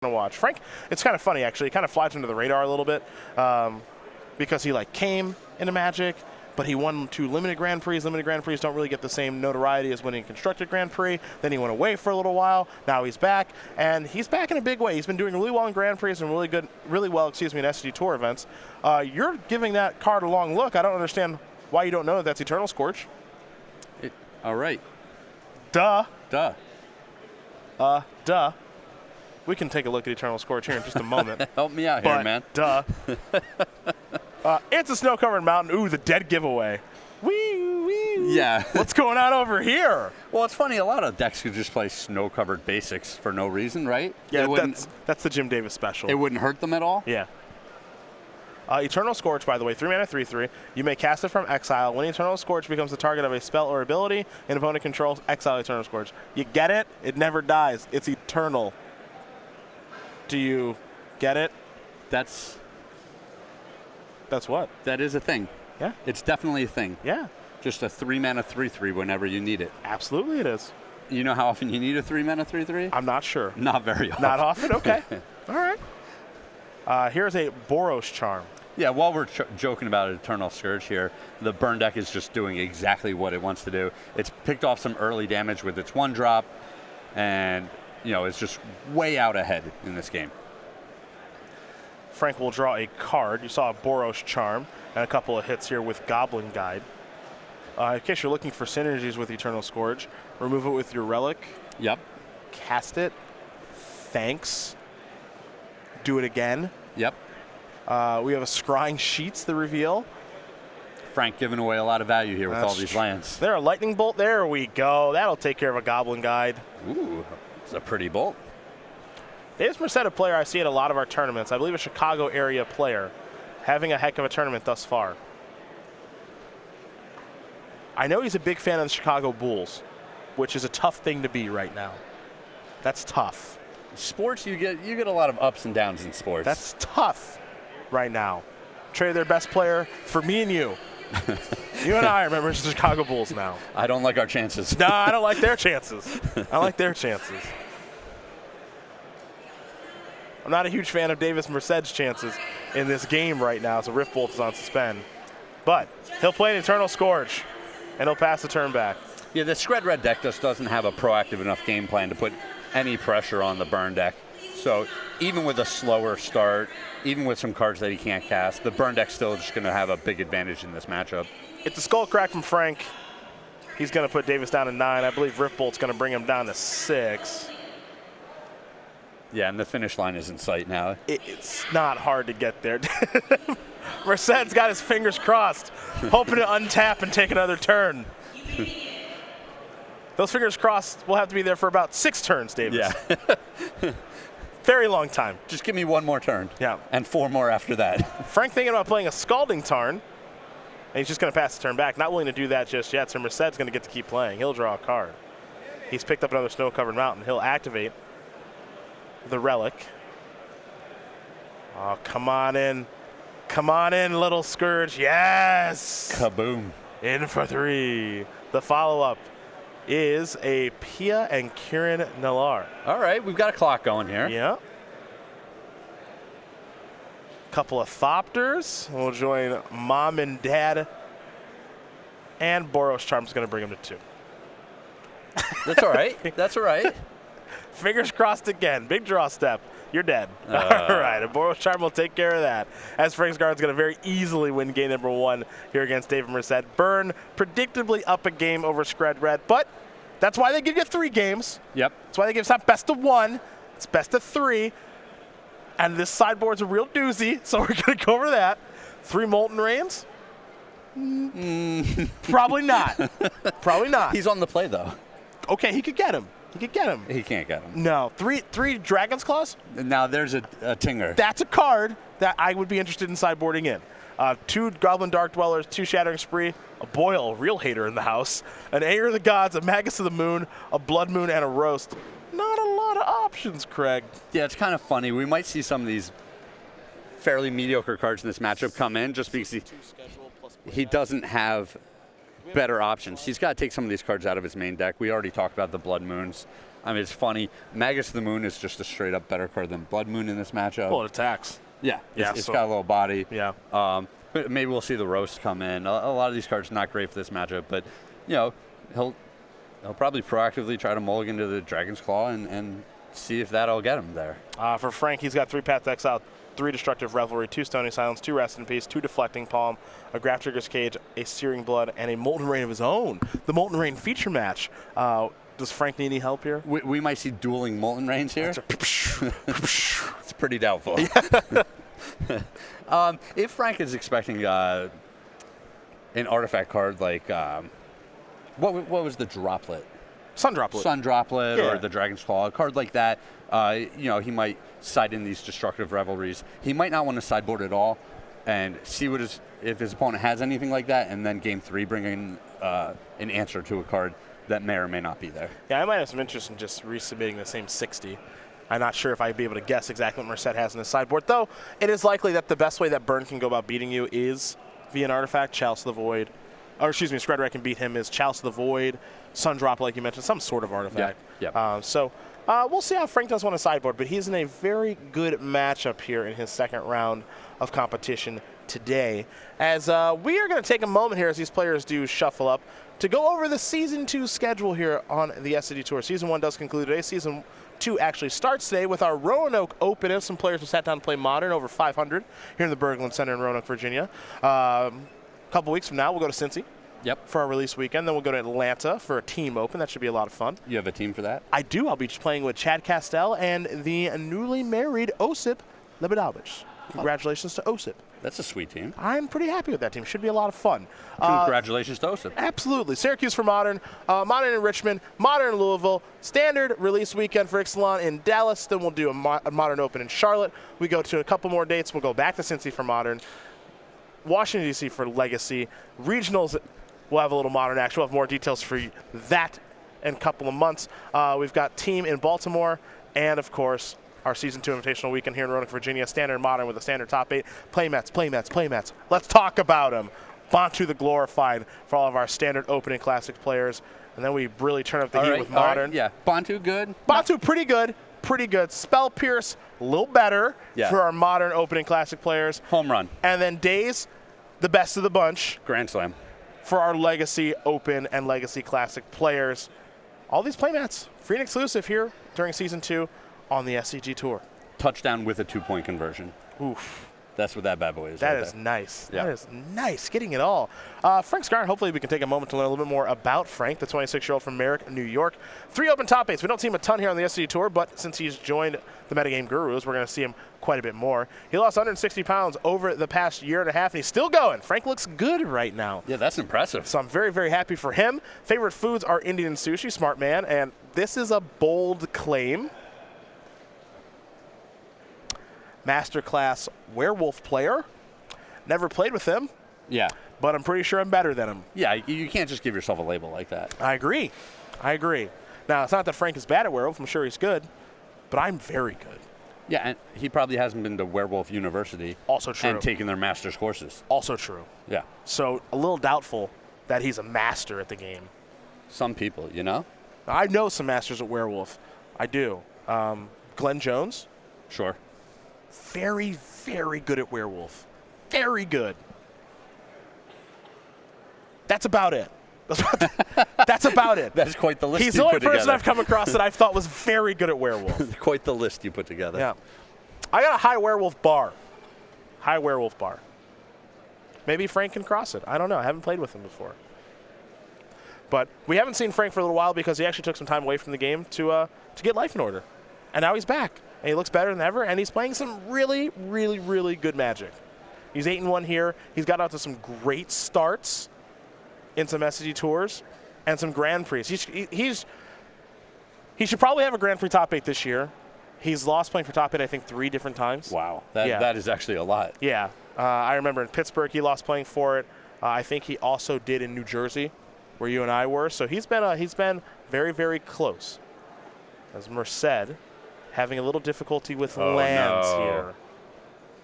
to watch. Frank, it's kind of funny actually. He kind of flies under the radar a little bit because he like came into Magic, but he won 2 limited Grand Prix. Limited Grand Prix don't really get the same notoriety as winning constructed Grand Prix. Then he went away for a little while. Now he's back, and he's back in a big way. He's been doing really well in Grand Prix and really well, in SCG Tour events. You're giving that card a long look. I don't understand why you don't know that that's Eternal Scourge. All right. Duh. Duh. Duh. We can take a look at Eternal Scourge here in just a moment. Help me out here, man. Duh. It's a snow-covered mountain. Ooh, the dead giveaway. Wee. Yeah. What's going on over here? Well, it's funny. A lot of decks could just play snow-covered basics for no reason, right? Yeah, that's the Jim Davis special. It wouldn't hurt them at all? Yeah. Eternal Scourge, by the way, 3 mana, 3/3. You may cast it from exile. When Eternal Scourge becomes the target of a spell or ability, an opponent controls, exile Eternal Scourge. You get it? It never dies. It's eternal. Do you get it? That's what? That is a thing. Yeah. It's definitely a thing. Yeah. Just a 3 mana 3/3 whenever you need it. Absolutely it is. You know how often you need a 3 mana 3/3? I'm not sure. Not very often. Not often? Okay. All right. Here's a Boros Charm. Yeah, while we're joking about Eternal Scourge here, the burn deck is just doing exactly what it wants to do. It's picked off some early damage with its 1-drop, and it's just way out ahead in this game. Frank will draw a card. You saw a Boros Charm and a couple of hits here with Goblin Guide. In case you're looking for synergies with Eternal Scourge, remove it with your Relic. Yep. Cast it. Thanks. Do it again. Yep. We have a Scrying Sheets, the reveal. Frank giving away a lot of value here with all these lands. There, a Lightning Bolt. There we go. That'll take care of a Goblin Guide. Ooh, it's a pretty bolt. Davis Merced, a player I see at a lot of our tournaments. I believe a Chicago area player. Having a heck of a tournament thus far. I know he's a big fan of the Chicago Bulls, which is a tough thing to be right now. That's tough. Sports, you get a lot of ups and downs in sports. That's tough right now. Trade their best player for me and you. You and I are members of the Chicago Bulls now. I don't like our chances. No, I don't like their chances. I like their chances. I'm not a huge fan of Davis Merced's chances in this game right now, so Rift Bolt is on suspend. But he'll play an Eternal Scourge, and he'll pass the turn back. Yeah, the Shred Red deck just doesn't have a proactive enough game plan to put any pressure on the burn deck. So even with a slower start, even with some cards that he can't cast, the burn deck's still just going to have a big advantage in this matchup. It's a skull crack from Frank. He's going to put Davis down to 9. I believe Rift Bolt's going to bring him down to 6. Yeah, and the finish line is in sight now. It's not hard to get there. Merced's got his fingers crossed, hoping to untap and take another turn. Those fingers crossed will have to be there for about 6 turns, Davis. Yeah. Very long time. Just give me 1 more turn. Yeah. And 4 more after that. Frank thinking about playing a Scalding Tarn, and he's just going to pass the turn back. Not willing to do that just yet, so Merced's going to get to keep playing. He'll draw a card. He's picked up another snow-covered mountain. He'll activate the Relic. Oh, come on in. Come on in, little Scourge. Yes! Kaboom. In for 3. The follow-up is a Pia and Kieran Nalaar. All right, we've got a clock going here. Yeah. Couple of Thopters. We'll join Mom and Dad. And Boros Charm's going to bring him to 2. That's all right. That's all right. Fingers crossed again. Big draw step. You're dead. All right. And Boros Charm will take care of that. As Frank's Guard's going to very easily win game number 1 here against David Merced. Burn predictably up a game over Scred Red, but that's why they give you 3 games. Yep. That's why they give us not best of 1. It's best of 3. And this sideboard's a real doozy, so we're going to go over that. 3 Molten Rains? Probably not. Probably not. He's on the play, though. Okay, he could get him. He could get him. He can't get him. No. Three Dragon's Claws? Now there's a Tinger. That's a card that I would be interested in sideboarding in. 2 Goblin Dark Dwellers, 2 Shattering Spree, a Boil, real hater in the house, an Anger of the Gods, a Magus of the Moon, a Blood Moon, and a Roast. Not a lot of options, Craig. Yeah, it's kind of funny. We might see some of these fairly mediocre cards in this matchup come in just because he doesn't have better options. He's got to take some of these cards out of his main deck. We already talked about the Blood Moons. I mean, it's funny. Magus of the Moon is just a straight up better card than Blood Moon in this matchup. Well, it attacks. Yeah, Yeah, it's so- got a little body. Yeah. But maybe we'll see the Roast come in. A lot of these cards not great for this matchup, but you know, he'll probably proactively try to mulligan to the Dragon's Claw and see if that'll get him there. For Frank, he's got 3 Path to Exile, 3 Destructive Revelry, 2 Stony Silence, 2 Rest in Peace, 2 Deflecting Palm, a Grafdigger's Cage, a Searing Blood, and a Molten Rain of his own. The Molten Rain feature match. Does Frank need any help here? We might see dueling Molten Rains here. It's pretty doubtful. If Frank is expecting an artifact card like, what was the Droplet? Sun Droplet. Sun Droplet Yeah. or the Dragon's Claw, a card like that, he might side in these Destructive Revelries. He might not want to sideboard at all and see if his opponent has anything like that, and then game 3 bring in an answer to a card that may or may not be there. Yeah, I might have some interest in just resubmitting the same 60. I'm not sure if I'd be able to guess exactly what Merced has in his sideboard, though it is likely that the best way that Burn can go about beating you is via an artifact, Chalice of the Void. Or excuse me, Skredderek can beat him is Chalice of the Void, Sun Drop, like you mentioned, some sort of artifact. Yeah. We'll see how Frank does on a sideboard, but he's in a very good matchup here in his second round of competition today. As we are going to take a moment here as these players do shuffle up to go over the Season 2 schedule here on the SCG Tour. Season 1 does conclude today. Season 2 actually starts today with our Roanoke Open. As some players have sat down to play Modern, over 500 here in the Berglund Center in Roanoke, Virginia. A couple weeks from now, we'll go to Cincy. Yep. For our release weekend. Then we'll go to Atlanta for a team open. That should be a lot of fun. You have a team for that? I do. I'll be playing with Chad Castell and the newly married Osip Lebedovich. Congratulations to Osip. That's a sweet team. I'm pretty happy with that team. Should be a lot of fun. Congratulations to Osip. Absolutely. Syracuse for Modern, Modern in Richmond, Modern in Louisville, standard release weekend for Ixalan in Dallas. Then we'll do a Modern Open in Charlotte. We go to a couple more dates. We'll go back to Cincy for Modern, Washington, D.C. for Legacy. Regionals, we'll have a little Modern action. We'll have more details for that in a couple of months. We've got team in Baltimore and, of course, our Season 2 Invitational weekend here in Roanoke, Virginia. Standard and Modern with a standard top 8. Playmats. Let's talk about them. Bantu the Glorified for all of our standard open and classic players. And then we really turn up the heat with Modern. Yeah. Bantu, good. Bantu, pretty good. Spell Pierce, a little better for our Modern open and classic players. Home run. And then Days, the best of the bunch Grand Slam. for our Legacy Open and Legacy Classic players. All these playmats, free and exclusive here during Season 2 on the SCG Tour. Touchdown with a 2-point conversion. Oof. That's what that bad boy is. That right is there. nice. Yeah. That is nice. Getting it all. Frank Skarren, hopefully we can take a moment to learn a little bit more about Frank, the 26-year-old from Merrick, New York. 3 open top 8s. We don't see him a ton here on the SCG Tour, but since he's joined the Metagame Gurus, we're going to see him quite a bit more. He lost 160 pounds over the past year and a half, and he's still going. Frank looks good right now. Yeah, that's impressive. So I'm very, very happy for him. Favorite foods are Indian sushi, smart man, and this is a bold claim. Masterclass werewolf player. Never played with him, Yeah. but I'm pretty sure I'm better than him. Yeah, you can't just give yourself a label like that. I agree. Now, it's not that Frank is bad at werewolf. I'm sure he's good, but I'm very good. Yeah, and he probably hasn't been to Werewolf University. Also true. And taken their master's courses. Also true. Yeah. So a little doubtful that he's a master at the game. Some people, you know? I know some masters at werewolf. I do. Glenn Jones, Sure. very, very good at werewolf. Very good. That's about it. That's about it. That's quite the list He's you the only put together. person I've come across that I thought was very good at werewolf. Quite the list you put together. Yeah. I got a high werewolf bar. Maybe Frank can cross it. I don't know. I haven't played with him before. But we haven't seen Frank for a little while because he actually took some time away from the game to get life in order. And now he's back. And he looks better than ever. And he's playing some really, really, really good Magic. He's 8-1 here. He's got out to some great starts in some SCG tours and some Grand Prix. He should probably have a Grand Prix top 8 this year. He's lost playing for top 8, I think, 3 different times. Wow. That is actually a lot. Yeah. I remember in Pittsburgh he lost playing for it. I think he also did in New Jersey, where you and I were. So he's been very, very close. As Merced having a little difficulty with lands here.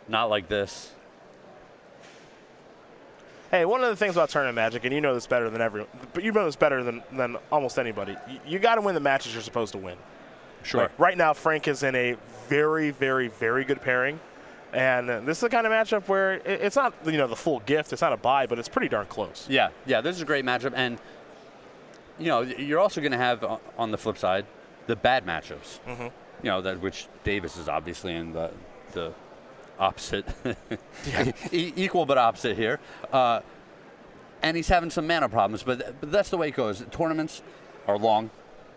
Not like this. Hey, one of the things about tournament Magic, and you know this better than everyone, but you know this better than almost anybody, you got to win the matches you're supposed to win. Sure. Like right now, Frank is in a very, very, very good pairing. And this is the kind of matchup where it's not, the full gift. It's not a buy, but it's pretty darn close. Yeah, this is a great matchup. And, you're also going to have, on the flip side, the bad matchups. Mm-hmm. Which Davis is obviously in the opposite, equal but opposite here. And he's having some mana problems, but that's the way it goes. Tournaments are long.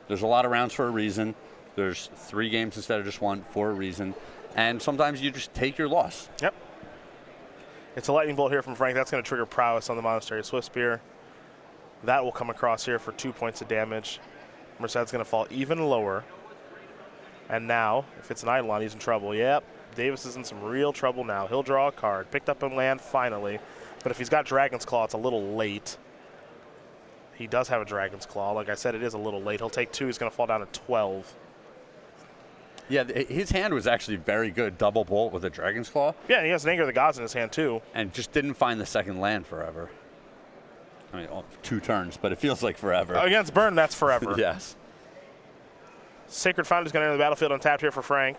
There's a lot of rounds for a reason. There's 3 games instead of just 1 for a reason. And sometimes you just take your loss. Yep. It's a lightning bolt here from Frank. That's going to trigger prowess on the Monastery Swiftspear. That will come across here for 2 points of damage. Merced's going to fall even lower. And now, if it's an Eidolon, he's in trouble. Yep. Davis is in some real trouble now. He'll draw a card. Picked up a land finally. But if he's got Dragon's Claw, it's a little late. He does have a Dragon's Claw. Like I said, it is a little late. He'll take 2. He's going to fall down to 12. Yeah, his hand was actually very good. Double bolt with a Dragon's Claw. Yeah, and he has an Anger of the Gods in his hand, too. And just didn't find the second land forever. I mean, 2 turns, but it feels like forever. Against Burn, that's forever. Yes. Sacred Fountain is going to enter the battlefield untapped here for Frank.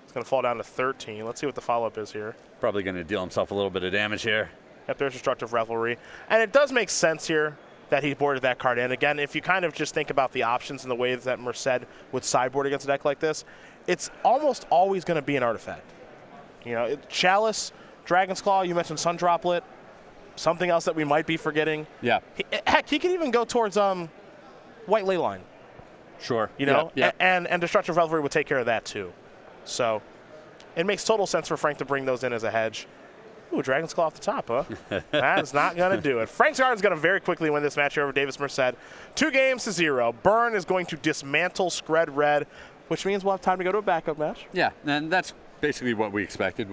It's going to fall down to 13. Let's see what the follow-up is here. Probably going to deal himself a little bit of damage here. Yep, there's Destructive Revelry. And it does make sense here that he boarded that card in. Again, if you kind of just think about the options and the ways that Merced would sideboard against a deck like this, it's almost always going to be an artifact. Chalice, Dragon's Claw, you mentioned Sun Droplet, something else that we might be forgetting. Yeah. Heck, he could even go towards White Leyline. Sure. Yeah. And Destructive Revelry would take care of that too. So it makes total sense for Frank to bring those in as a hedge. Ooh, Dragon's Claw off the top, huh? That is not going to do it. Frank Skarren's going to very quickly win this match here over Davis Merced. 2-0. Burn is going to dismantle Skred Red, which means we'll have time to go to a backup match. Yeah, and that's basically what we expected.